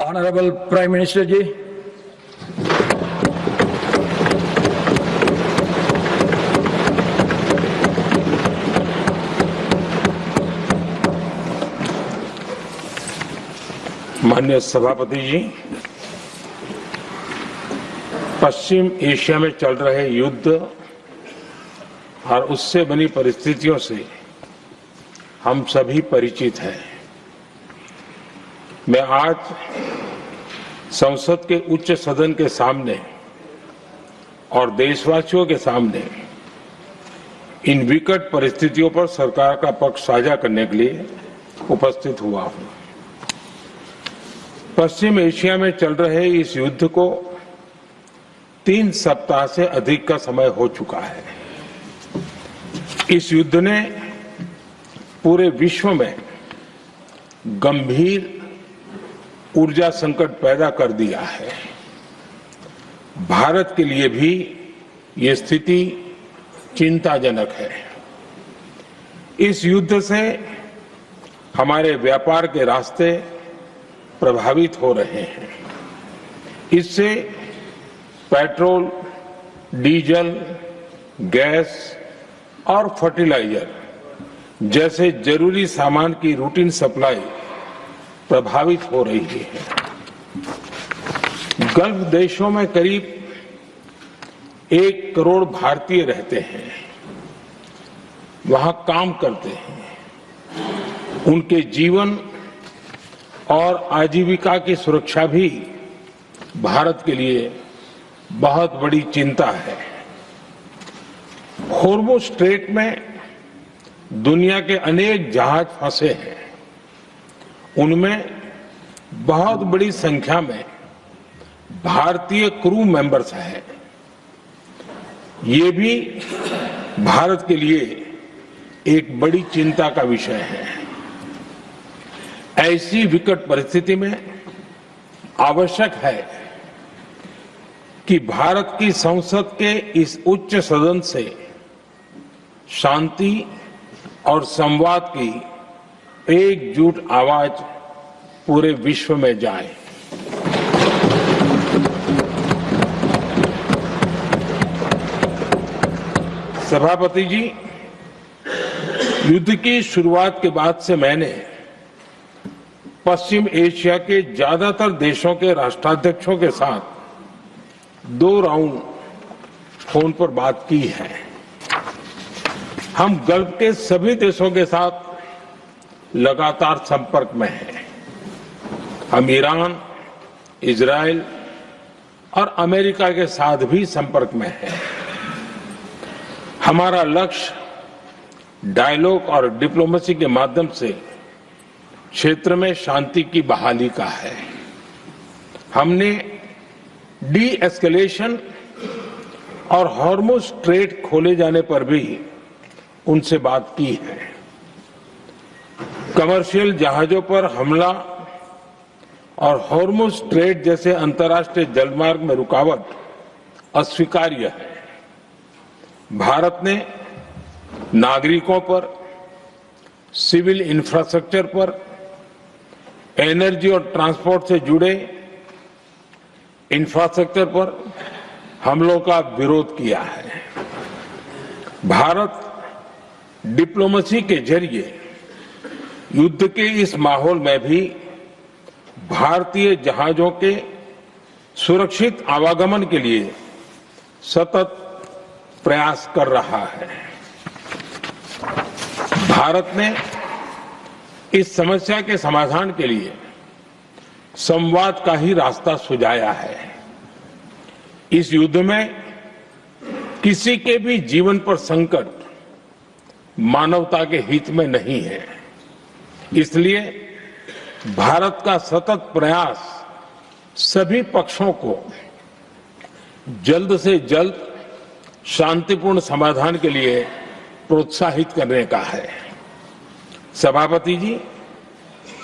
Honorable Prime Minister ji, माननीय सभापति जी, पश्चिम Asia में चल रहे युद्ध और उससे बनी परिस्थितियों से हम सभी परिचित हैं। मैं आज संसद के उच्च सदन के सामने और देशवासियों के सामने इन विकट परिस्थितियों पर सरकार का पक्ष साझा करने के लिए उपस्थित हुआ हूं। पश्चिम एशिया में चल रहे इस युद्ध को 3 सप्ताह से अधिक का समय हो चुका है। इस युद्ध ने पूरे विश्व में गंभीर ऊर्जा संकट पैदा कर दिया है। भारत के लिए भी ये स्थिति चिंताजनक है। इस युद्ध से हमारे व्यापार के रास्ते प्रभावित हो रहे हैं। इससे पेट्रोल, डीजल, गैस और फर्टिलाइजर जैसे जरूरी सामान की रूटीन सप्लाई प्रभावित हो रही है। गल्फ देशों में करीब 1 करोड़ भारतीय रहते हैं, वहां काम करते हैं। उनके जीवन और आजीविका की सुरक्षा भी भारत के लिए बहुत बड़ी चिंता है। होर्मुज स्ट्रेट में दुनिया के अनेक जहाज फंसे हैं। उनमें बहुत बड़ी संख्या में भारतीय क्रू मेंबर्स हैं। ये भी भारत के लिए एक बड़ी चिंता का विषय है। ऐसी विकट परिस्थिति में आवश्यक है कि भारत की संसद के इस उच्च सदन से शांति और संवाद की एकजुट आवाज पूरे विश्व में जाए। सभापति जी, युद्ध की शुरुआत के बाद से मैंने पश्चिम एशिया के ज्यादातर देशों के राष्ट्राध्यक्षों के साथ 2 राउंड फोन पर बात की है। हम गल्फ के सभी देशों के साथ लगातार संपर्क में हैं। हम ईरान, इजराइल और अमेरिका के साथ भी संपर्क में हैं। हमारा लक्ष्य डायलॉग और डिप्लोमेसी के माध्यम से क्षेत्र में शांति की बहाली का है। हमने डी एस्केलेशन और हॉर्मुज स्ट्रेट खोले जाने पर भी उनसे बात की है। कमर्शियल जहाजों पर हमला और हॉर्मुज स्ट्रेट जैसे अंतर्राष्ट्रीय जलमार्ग में रुकावट अस्वीकार्य है। भारत ने नागरिकों पर, सिविल इंफ्रास्ट्रक्चर पर, एनर्जी और ट्रांसपोर्ट से जुड़े इंफ्रास्ट्रक्चर पर हमलों का विरोध किया है। भारत डिप्लोमेसी के जरिए युद्ध के इस माहौल में भी भारतीय जहाजों के सुरक्षित आवागमन के लिए सतत प्रयास कर रहा है। भारत ने इस समस्या के समाधान के लिए संवाद का ही रास्ता सुझाया है। इस युद्ध में किसी के भी जीवन पर संकट मानवता के हित में नहीं है। इसलिए भारत का सतत प्रयास सभी पक्षों को जल्द से जल्द शांतिपूर्ण समाधान के लिए प्रोत्साहित करने का है। सभापति जी,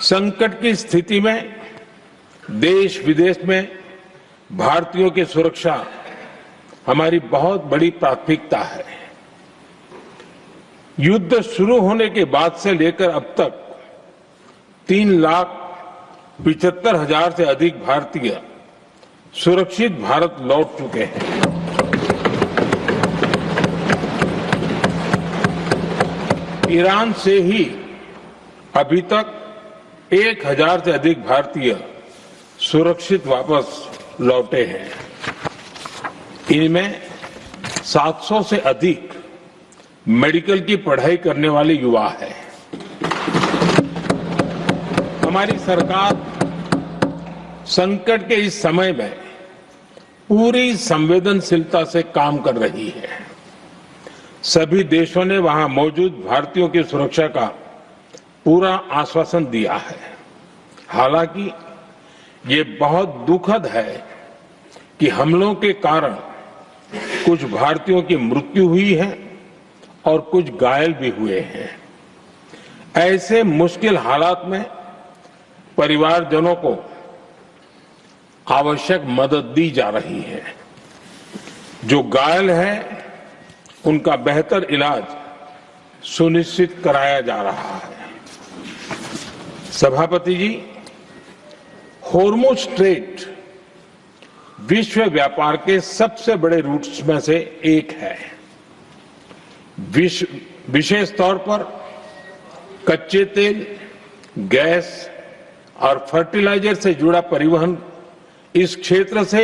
संकट की स्थिति में देश विदेश में भारतीयों की सुरक्षा हमारी बहुत बड़ी प्राथमिकता है। युद्ध शुरू होने के बाद से लेकर अब तक 75,000 से अधिक भारतीय सुरक्षित भारत लौट चुके हैं। ईरान से ही अभी तक 1,000 से अधिक भारतीय सुरक्षित वापस लौटे हैं। इनमें 700 से अधिक मेडिकल की पढ़ाई करने वाले युवा हैं। हमारी सरकार संकट के इस समय में पूरी संवेदनशीलता से काम कर रही है। सभी देशों ने वहां मौजूद भारतीयों की सुरक्षा का पूरा आश्वासन दिया है। हालांकि ये बहुत दुखद है कि हमलों के कारण कुछ भारतीयों की मृत्यु हुई है और कुछ घायल भी हुए हैं। ऐसे मुश्किल हालात में परिवारजनों को आवश्यक मदद दी जा रही है। जो घायल हैं, उनका बेहतर इलाज सुनिश्चित कराया जा रहा है। सभापति जी, होर्मुज स्ट्रेट विश्व व्यापार के सबसे बड़े रूट्स में से एक है। विशेष तौर पर कच्चे तेल, गैस और फर्टिलाइजर से जुड़ा परिवहन इस क्षेत्र से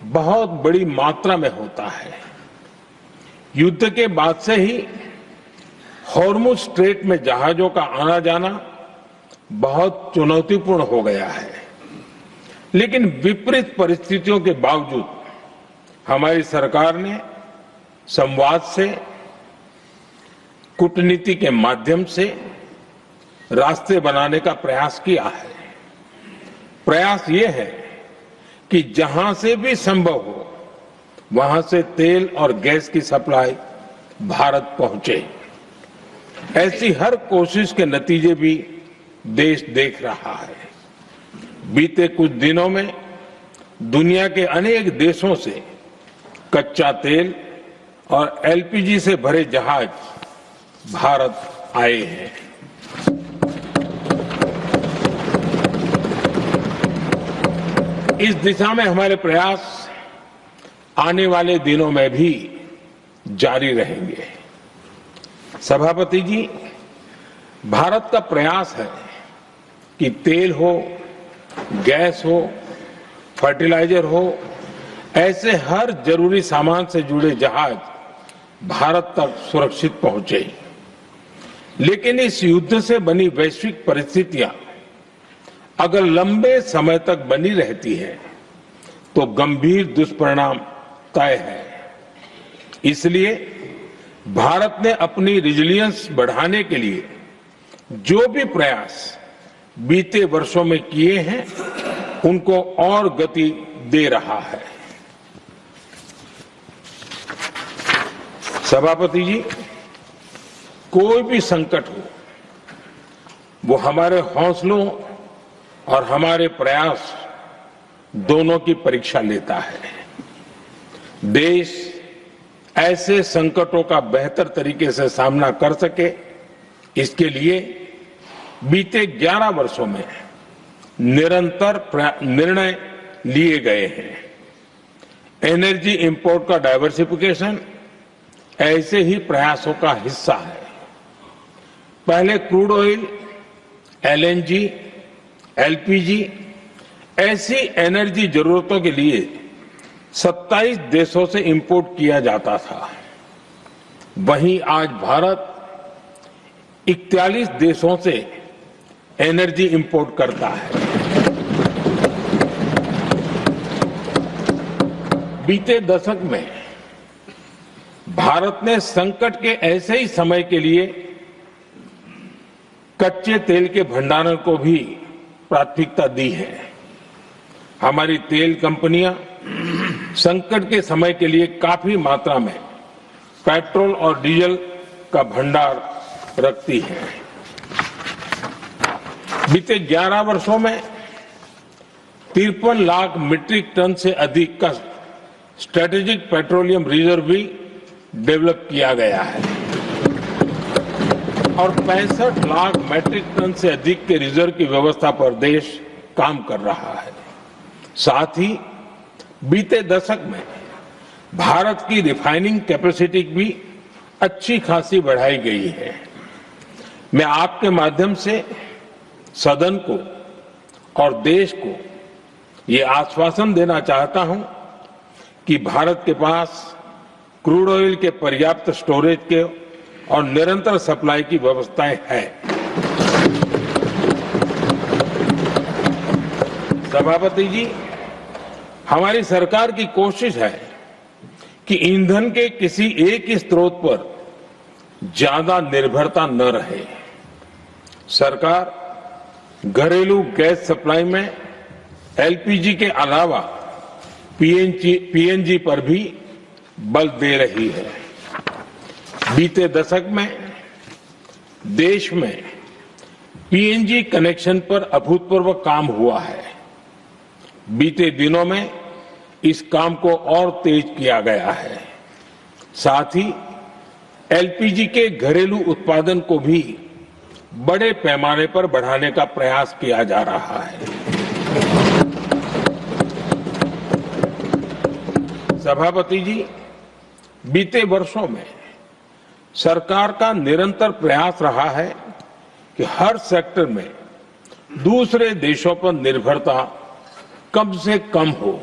बहुत बड़ी मात्रा में होता है। युद्ध के बाद से ही होर्मुज स्ट्रेट में जहाजों का आना जाना बहुत चुनौतीपूर्ण हो गया है। लेकिन विपरीत परिस्थितियों के बावजूद हमारी सरकार ने संवाद से, कूटनीति के माध्यम से रास्ते बनाने का प्रयास किया है। प्रयास ये है कि जहां से भी संभव हो वहां से तेल और गैस की सप्लाई भारत पहुंचे। ऐसी हर कोशिश के नतीजे भी देश देख रहा है। बीते कुछ दिनों में दुनिया के अनेक देशों से कच्चा तेल और एलपीजी से भरे जहाज भारत आए हैं। इस दिशा में हमारे प्रयास आने वाले दिनों में भी जारी रहेंगे। सभापति जी, भारत का प्रयास है कि तेल हो, गैस हो, फर्टिलाइजर हो, ऐसे हर जरूरी सामान से जुड़े जहाज भारत तक सुरक्षित पहुंचे। लेकिन इस युद्ध से बनी वैश्विक परिस्थितियां अगर लंबे समय तक बनी रहती है तो गंभीर दुष्परिणाम तय है। इसलिए भारत ने अपनी रेजिलियंस बढ़ाने के लिए जो भी प्रयास बीते वर्षों में किए हैं, उनको और गति दे रहा है। सभापति जी, कोई भी संकट हो, वो हमारे हौसलों और हमारे प्रयास दोनों की परीक्षा लेता है। देश ऐसे संकटों का बेहतर तरीके से सामना कर सके, इसके लिए बीते 11 वर्षों में निरंतर निर्णय लिए गए हैं। एनर्जी इंपोर्ट का डाइवर्सिफिकेशन ऐसे ही प्रयासों का हिस्सा है। पहले क्रूड ऑयल, एलएनजी, एलपीजी ऐसी एनर्जी जरूरतों के लिए 27 देशों से इंपोर्ट किया जाता था। वहीं आज भारत 41 देशों से एनर्जी इंपोर्ट करता है। बीते दशक में भारत ने संकट के ऐसे ही समय के लिए कच्चे तेल के भंडारण को भी प्राथमिकता दी है। हमारी तेल कंपनियां संकट के समय के लिए काफी मात्रा में पेट्रोल और डीजल का भंडार रखती है। बीते 11 वर्षों में 53 लाख मीट्रिक टन से अधिक का स्ट्रेटेजिक पेट्रोलियम रिजर्व भी डेवलप किया गया है और 65 लाख मीट्रिक टन से अधिक के रिजर्व की व्यवस्था पर देश काम कर रहा है। साथ ही बीते दशक में भारत की रिफाइनिंग कैपेसिटी भी अच्छी खासी बढ़ाई गई है। मैं आपके माध्यम से सदन को और देश को ये आश्वासन देना चाहता हूं कि भारत के पास क्रूड ऑयल के पर्याप्त स्टोरेज के और निरंतर सप्लाई की व्यवस्थाएं हैं। सभापति जी, हमारी सरकार की कोशिश है कि ईंधन के किसी एक ही स्रोत पर ज्यादा निर्भरता न रहे। सरकार घरेलू गैस सप्लाई में एलपीजी के अलावा पीएनजी पर भी बल दे रही है। बीते दशक में देश में पीएनजी कनेक्शन पर अभूतपूर्व काम हुआ है। बीते दिनों में इस काम को और तेज किया गया है। साथ ही एलपीजी के घरेलू उत्पादन को भी बड़े पैमाने पर बढ़ाने का प्रयास किया जा रहा है। सभापति जी, बीते वर्षों में सरकार का निरंतर प्रयास रहा है कि हर सेक्टर में दूसरे देशों पर निर्भरता कम से कम हो।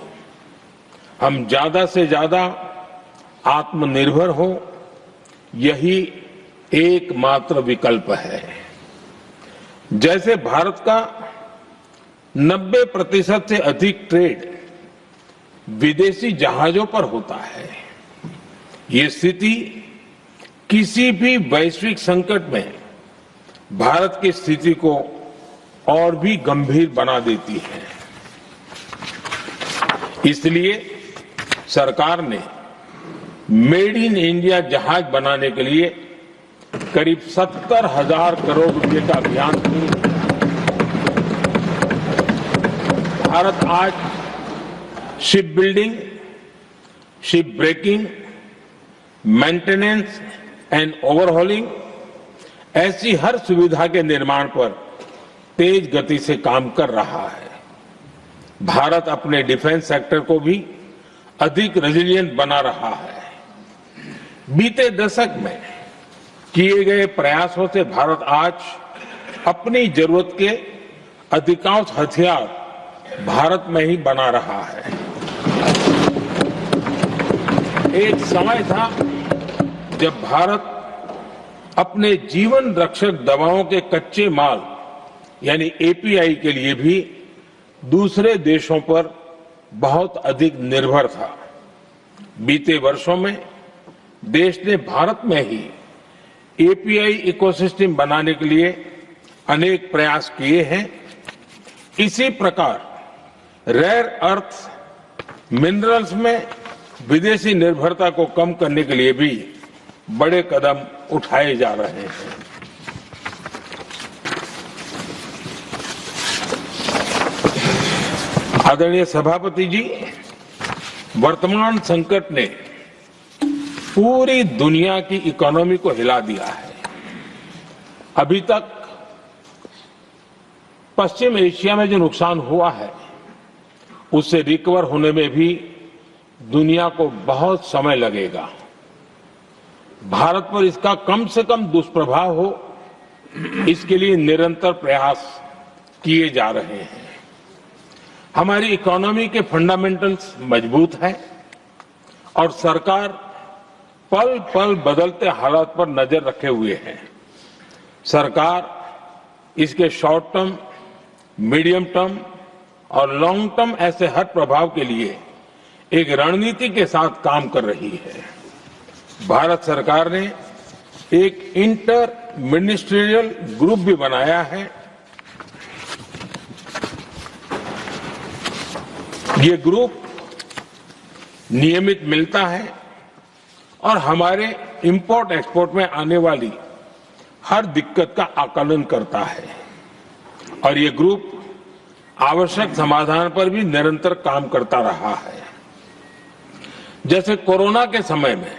हम ज्यादा से ज्यादा आत्मनिर्भर हो, यही एकमात्र विकल्प है। जैसे भारत का 90% से अधिक ट्रेड विदेशी जहाजों पर होता है। ये स्थिति किसी भी वैश्विक संकट में भारत की स्थिति को और भी गंभीर बना देती है। इसलिए सरकार ने मेड इन इंडिया जहाज बनाने के लिए करीब 70,000 करोड़ रुपए का अभियान शुरू किया। भारत आज ship building, ship breaking, maintenance and overhauling ऐसी हर सुविधा के निर्माण पर तेज गति से काम कर रहा है। भारत अपने डिफेंस सेक्टर को भी अधिक रेजिलिएंट बना रहा है। बीते दशक में किए गए प्रयासों से भारत आज अपनी जरूरत के अधिकांश हथियार भारत में ही बना रहा है। एक समय था जब भारत अपने जीवन रक्षक दवाओं के कच्चे माल यानी एपीआई के लिए भी दूसरे देशों पर बहुत अधिक निर्भर था। बीते वर्षों में देश ने भारत में ही एपीआई इकोसिस्टम बनाने के लिए अनेक प्रयास किए हैं। इसी प्रकार रेयर अर्थ मिनरल्स में विदेशी निर्भरता को कम करने के लिए भी बड़े कदम उठाए जा रहे हैं। आदरणीय सभापति जी, वर्तमान संकट ने पूरी दुनिया की इकोनॉमी को हिला दिया है। अभी तक पश्चिम एशिया में जो नुकसान हुआ है उससे रिकवर होने में भी दुनिया को बहुत समय लगेगा। भारत पर इसका कम से कम दुष्प्रभाव हो, इसके लिए निरंतर प्रयास किए जा रहे हैं। हमारी इकोनॉमी के फंडामेंटल्स मजबूत हैं और सरकार पल पल बदलते हालात पर नजर रखे हुए है। सरकार इसके शॉर्ट टर्म, मीडियम टर्म और लॉन्ग टर्म ऐसे हर प्रभाव के लिए एक रणनीति के साथ काम कर रही है। भारत सरकार ने एक इंटर मिनिस्ट्रियल ग्रुप भी बनाया है। ये ग्रुप नियमित मिलता है और हमारे इंपोर्ट एक्सपोर्ट में आने वाली हर दिक्कत का आकलन करता है और ये ग्रुप आवश्यक समाधान पर भी निरंतर काम करता रहा है। जैसे कोरोना के समय में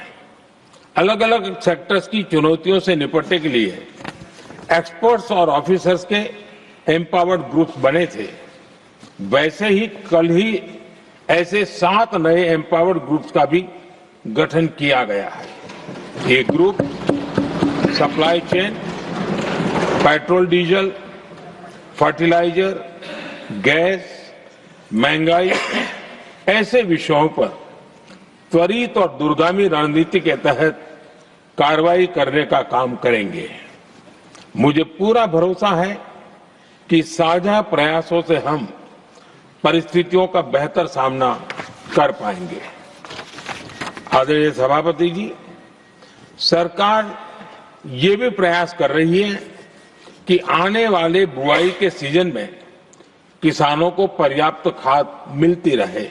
अलग अलग सेक्टर्स की चुनौतियों से निपटने के लिए एक्सपर्ट्स और ऑफिसर्स के एम्पावर्ड ग्रुप्स बने थे, वैसे ही कल ही ऐसे 7 नए एम्पावर्ड ग्रुप्स का भी गठन किया गया है। ये group supply chain, petrol diesel, fertiliser, gas, महंगाई ऐसे विषयों पर त्वरित और दूरगामी रणनीति के तहत कार्रवाई करने का काम करेंगे। मुझे पूरा भरोसा है कि साझा प्रयासों से हम परिस्थितियों का बेहतर सामना कर पाएंगे। आदरणीय सभापति जी, सरकार ये भी प्रयास कर रही है कि आने वाले बुआई के सीजन में किसानों को पर्याप्त खाद मिलती रहे।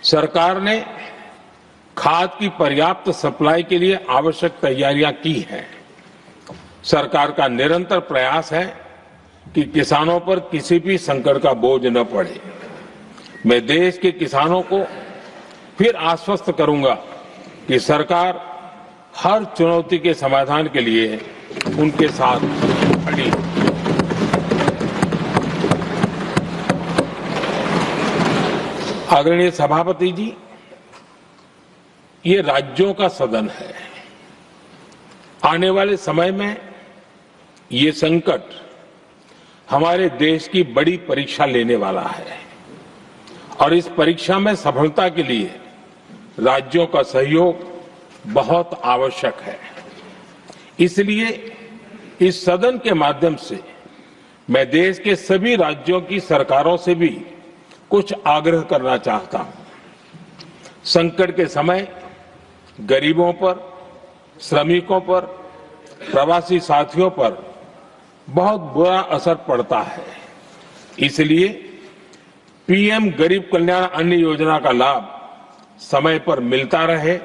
सरकार ने खाद की पर्याप्त सप्लाई के लिए आवश्यक तैयारियां की हैं। सरकार का निरंतर प्रयास है कि किसानों पर किसी भी संकट का बोझ न पड़े। मैं देश के किसानों को फिर आश्वस्त करूंगा कि सरकार हर चुनौती के समाधान के लिए उनके साथ खड़ी है। आदरणीय सभापति जी, ये राज्यों का सदन है। आने वाले समय में ये संकट हमारे देश की बड़ी परीक्षा लेने वाला है और इस परीक्षा में सफलता के लिए राज्यों का सहयोग बहुत आवश्यक है। इसलिए इस सदन के माध्यम से मैं देश के सभी राज्यों की सरकारों से भी कुछ आग्रह करना चाहता हूं। संकट के समय गरीबों पर, श्रमिकों पर, प्रवासी साथियों पर बहुत बुरा असर पड़ता है। इसलिए पीएम गरीब कल्याण अन्न योजना का लाभ समय पर मिलता रहे,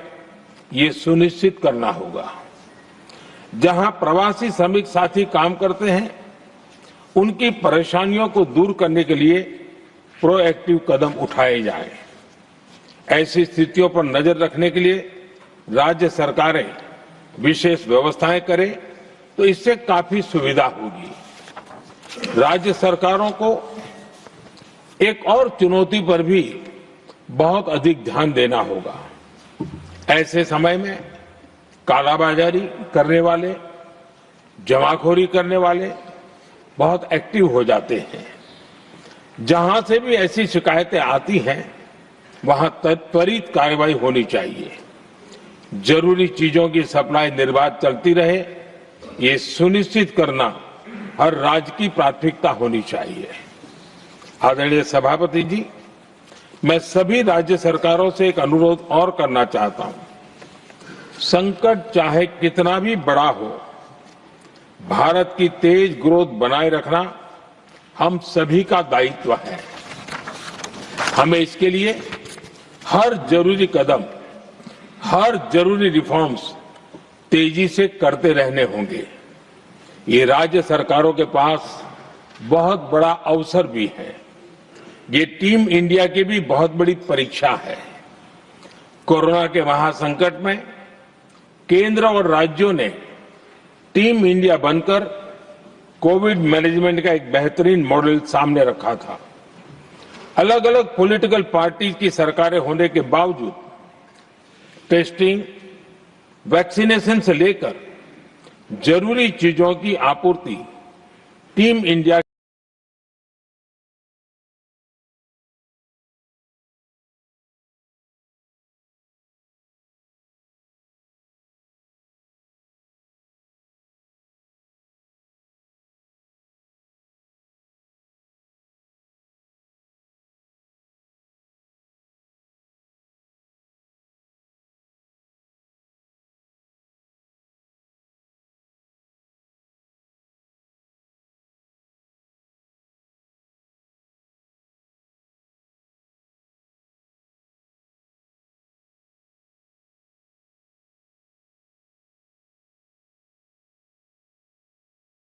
ये सुनिश्चित करना होगा। जहां प्रवासी श्रमिक साथी काम करते हैं, उनकी परेशानियों को दूर करने के लिए प्रोएक्टिव कदम उठाए जाएं। ऐसी स्थितियों पर नजर रखने के लिए राज्य सरकारें विशेष व्यवस्थाएं करें तो इससे काफी सुविधा होगी। राज्य सरकारों को एक और चुनौती पर भी बहुत अधिक ध्यान देना होगा। ऐसे समय में कालाबाजारी करने वाले, जमाखोरी करने वाले बहुत एक्टिव हो जाते हैं। जहां से भी ऐसी शिकायतें आती हैं, वहां त्वरित कार्रवाई होनी चाहिए। जरूरी चीजों की सप्लाई निर्बाध चलती रहे, ये सुनिश्चित करना हर राज्य की प्राथमिकता होनी चाहिए। आदरणीय सभापति जी, मैं सभी राज्य सरकारों से एक अनुरोध और करना चाहता हूं। संकट चाहे कितना भी बड़ा हो, भारत की तेज ग्रोथ बनाए रखना हम सभी का दायित्व है। हमें इसके लिए हर जरूरी कदम, हर जरूरी रिफॉर्म्स तेजी से करते रहने होंगे। ये राज्य सरकारों के पास बहुत बड़ा अवसर भी है। ये टीम इंडिया की भी बहुत बड़ी परीक्षा है। कोरोना के महासंकट में केंद्र और राज्यों ने टीम इंडिया बनकर कोविड मैनेजमेंट का एक बेहतरीन मॉडल सामने रखा था। अलग अलग पॉलिटिकल पार्टी की सरकारें होने के बावजूद टेस्टिंग, वैक्सीनेशन से लेकर जरूरी चीजों की आपूर्ति टीम इंडिया